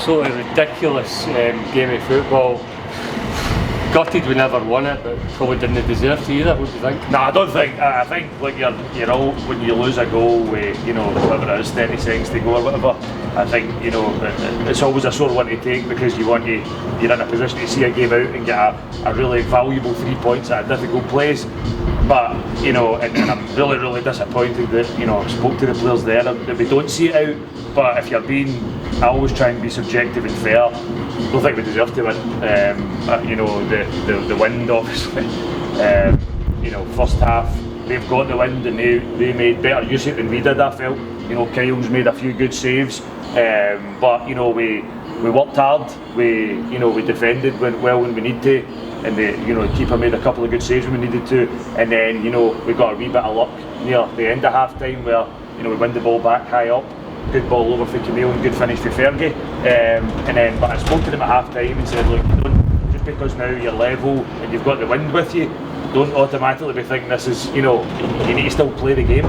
absolutely ridiculous game of football. Gutted we never won it, but probably didn't deserve to either. What do you think? No, I don't think. I think like you're all, when you lose a goal with whatever it is, 30 seconds to go or whatever. I think it's always a sore one to take because you're in a position to see a game out and get a really valuable 3 points at a difficult place. But and I'm really disappointed that I spoke to the players there that we don't see it out. But if you're I always try and be subjective and fair. I don't think we deserve to win. The wind obviously. First half they've got the wind and they made better use of it than we did. I felt. Kyle's made a few good saves, but we worked hard. We defended well when we need to, and the keeper made a couple of good saves when we needed to, and then we got a wee bit of luck near the end of half time where we win the ball back high up. Good ball over for Camille and good finish for Fergie. But I spoke to them at half time and said, look, just because now you're level and you've got the wind with you, don't automatically be thinking this is, you need to still play the game.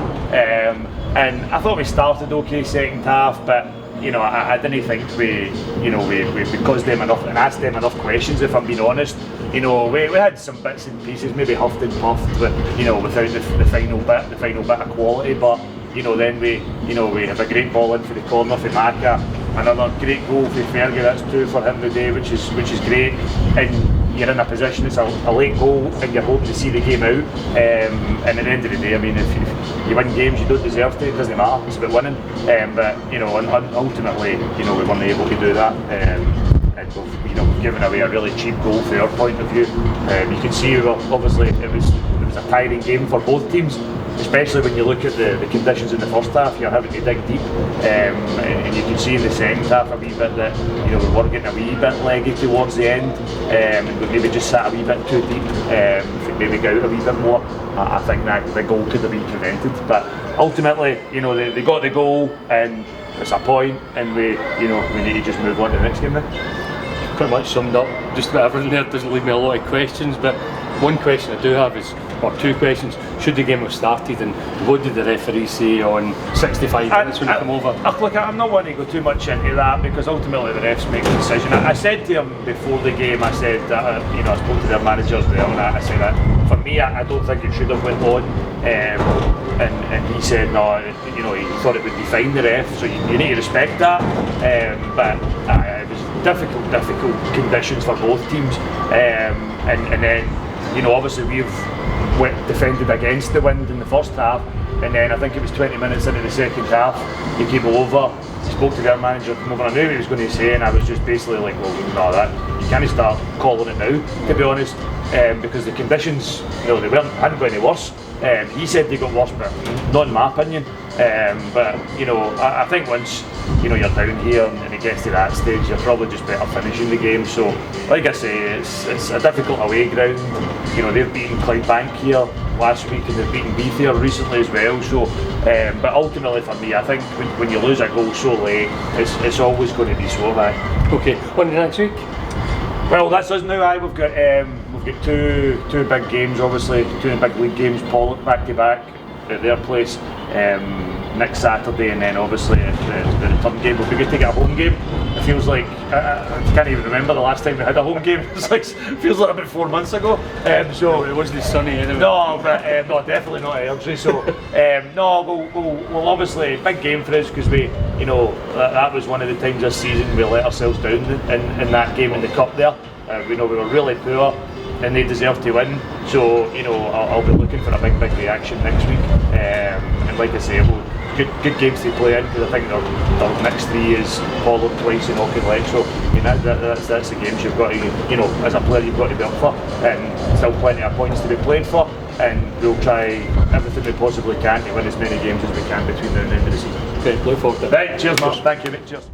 And I thought we started okay second half, but I didn't think we caused them enough and asked them enough questions. If I'm being honest, we had some bits and pieces, maybe huffed and puffed, but without the final bit of quality. But then we have a great ball in for the corner for Maka, another great goal for Fergie. That's 2 for him today, which is great. And you're in a position, it's a late goal, and you're hoping to see the game out. And at the end of the day, I mean, if you win games you don't deserve to, it doesn't matter. It's about winning. But ultimately, we weren't able to do that. And we've given away a really cheap goal from our point of view. You can see, obviously, it was a tiring game for both teams. Especially when you look at the conditions in the first half, you're having to dig deep, and you can see in the second half a wee bit that we were getting a wee bit leggy towards the end, and we maybe just sat a wee bit too deep. If we maybe got out a wee bit more, I think that the goal could have been prevented. But ultimately, they got the goal, and it's a point, and we need to just move on to the next game now. Pretty much summed up just about everything there. Doesn't leave me a lot of questions, but one question I do have is, or two questions, should the game have started and what did the referee say on 65 minutes when he came over? Look, I'm not wanting to go too much into that because ultimately the refs make the decision. I said to him before the game, I said that, I spoke to their managers there and I said that for me, I don't think it should have went on. And he said no, he thought it would be fine, the ref, so you need to respect that. But it was difficult conditions for both teams. And then, obviously we've defended against the wind in the first half, and then I think it was 20 minutes into the second half, he came over, spoke to their manager, I knew what he was going to say, and I was just basically like, well, no, that you can't start calling it now, to be honest, because the conditions, they hadn't got any worse. He said they got worse, but not in my opinion. But I think once you're down here and it gets to that stage, you're probably just better finishing the game. So, like I say, it's a difficult away ground. They've beaten Clydebank here last week and they've beaten Beef here recently as well. So, but ultimately for me, I think when you lose a goal so late, it's always going to be so bad. Okay, on to next week. Well, that's us now. We've got two big games, obviously, 2 big league games, Pollock back to back at their place next Saturday, and then obviously the return game. We'll be good to get a home game. It feels like I can't even remember the last time we had a home game. Feels like about 4 months ago. So it wasn't sunny anyway. No, but no, definitely not Airdrie. So no, we'll obviously big game for us because we, that was one of the times this season we let ourselves down in that game in the cup there. We were really poor and they deserve to win. So I'll be looking for a big reaction next week. And like I say, good games to play in because I think their next 3 is Pollock twice and Auchinleck. So that's the games you've got to, as a player you've got to be up for, and still plenty of points to be played for. And we'll try everything we possibly can to win as many games as we can between now and the end of the season. Okay, look forward to it. Right, cheers, Mark. Thank you, mate. Cheers.